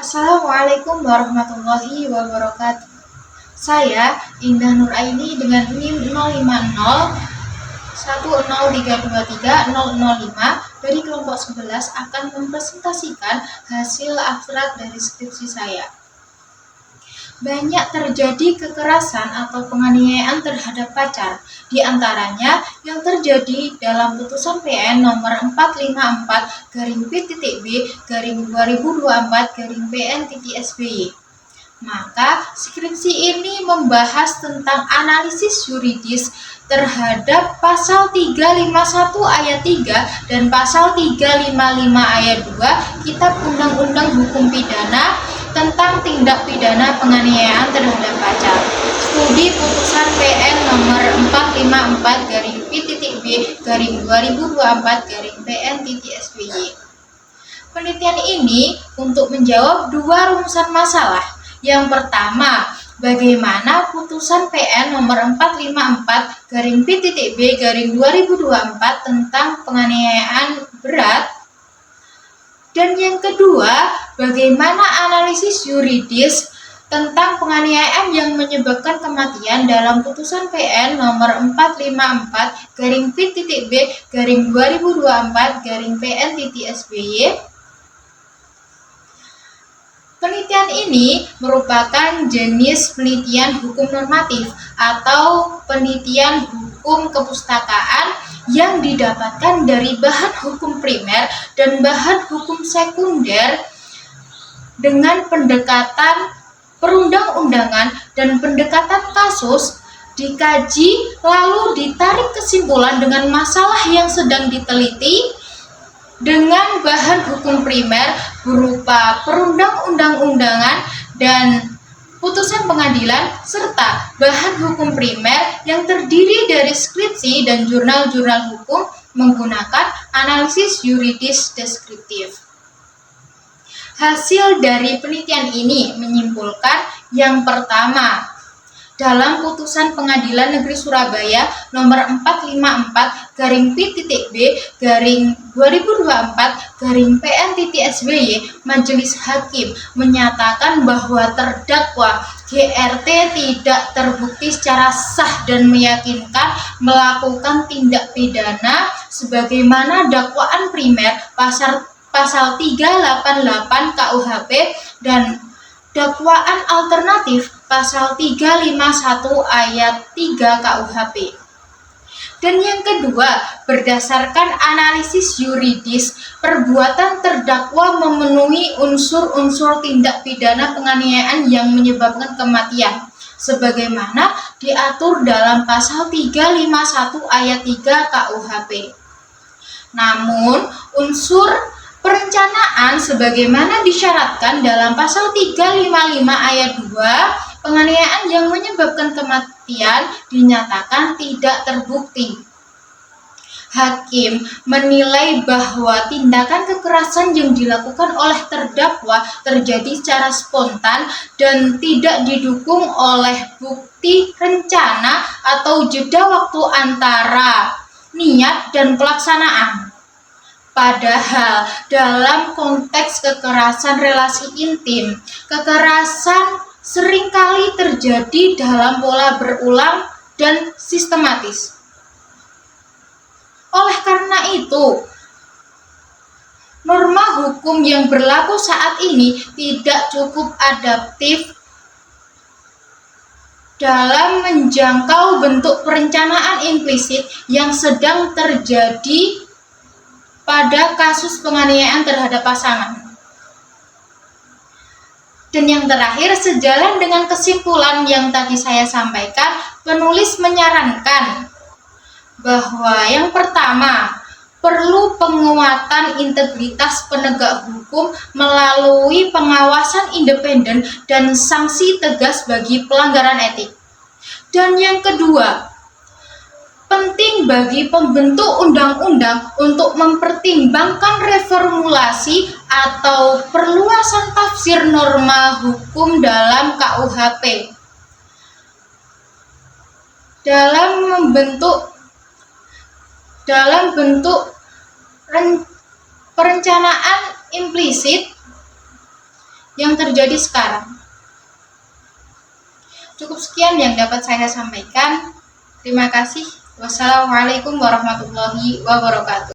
Assalamualaikum warahmatullahi wabarakatuh. Saya Indah Nuraini dengan NIM 05010323005 dari kelompok 11 akan mempresentasikan hasil abstrak dari skripsi saya. Banyak terjadi kekerasan atau penganiayaan terhadap pacar, di antaranya yang terjadi dalam putusan PN nomor 454-B/2024-PN-SBY. Maka skripsi ini membahas tentang analisis yuridis terhadap pasal 351 ayat 3 dan pasal 355 ayat 2 Kitab Undang-Undang Hukum Pidana tentang tindak pidana penganiayaan terhadap pacar. Studi putusan PN nomor 454-B/2024-PN-SBY. Penelitian ini untuk menjawab dua rumusan masalah. Yang pertama, bagaimana putusan PN nomor 454-B/2024 tentang penganiayaan berat. Dan yang kedua, bagaimana analisis yuridis tentang penganiayaan yang menyebabkan kematian dalam putusan PN nomor 454-B/2024-PN-SBY. Penelitian ini merupakan jenis penelitian hukum normatif atau penelitian hukum kepustakaan yang didapatkan dari bahan hukum primer dan bahan hukum sekunder dengan pendekatan perundang-undangan dan pendekatan kasus, dikaji lalu ditarik kesimpulan dengan masalah yang sedang diteliti dengan bahan hukum primer berupa perundang-undangan dan putusan pengadilan serta bahan hukum primer yang terdiri dari skripsi dan jurnal-jurnal hukum menggunakan analisis yuridis deskriptif. Hasil dari penelitian ini menyimpulkan yang pertama, dalam putusan Pengadilan Negeri Surabaya nomor 454-B/2024-PN-SBY, Majelis Hakim menyatakan bahwa terdakwa GRT tidak terbukti secara sah dan meyakinkan melakukan tindak pidana sebagaimana dakwaan primer pasal 388 KUHP dan dakwaan alternatif pasal 351 ayat 3 KUHP. Dan yang kedua, berdasarkan analisis yuridis, perbuatan terdakwa memenuhi unsur-unsur tindak pidana penganiayaan yang menyebabkan kematian, sebagaimana diatur dalam pasal 351 ayat 3 KUHP. Namun, unsur perencanaan sebagaimana disyaratkan dalam pasal 355 ayat 2, penganiayaan yang menyebabkan kematian dinyatakan tidak terbukti. Hakim menilai bahwa tindakan kekerasan yang dilakukan oleh terdakwa terjadi secara spontan dan tidak didukung oleh bukti rencana atau jeda waktu antara niat dan pelaksanaan. Padahal dalam konteks kekerasan relasi intim, kekerasan seringkali terjadi dalam pola berulang dan sistematis. Oleh karena itu, norma hukum yang berlaku saat ini tidak cukup adaptif dalam menjangkau bentuk perencanaan implisit yang sedang terjadi pada kasus penganiayaan terhadap pasangan. Dan yang terakhir, sejalan dengan kesimpulan yang tadi saya sampaikan, penulis menyarankan bahwa yang pertama, perlu penguatan integritas penegak hukum melalui pengawasan independen dan sanksi tegas bagi pelanggaran etik. Dan yang kedua, penting bagi pembentuk undang-undang untuk mempertimbangkan reformulasi atau perluasan tafsir norma hukum dalam KUHP dalam bentuk perencanaan implisit yang terjadi sekarang. Cukup sekian yang dapat saya sampaikan. Terima kasih. Wassalamualaikum warahmatullahi wabarakatuh.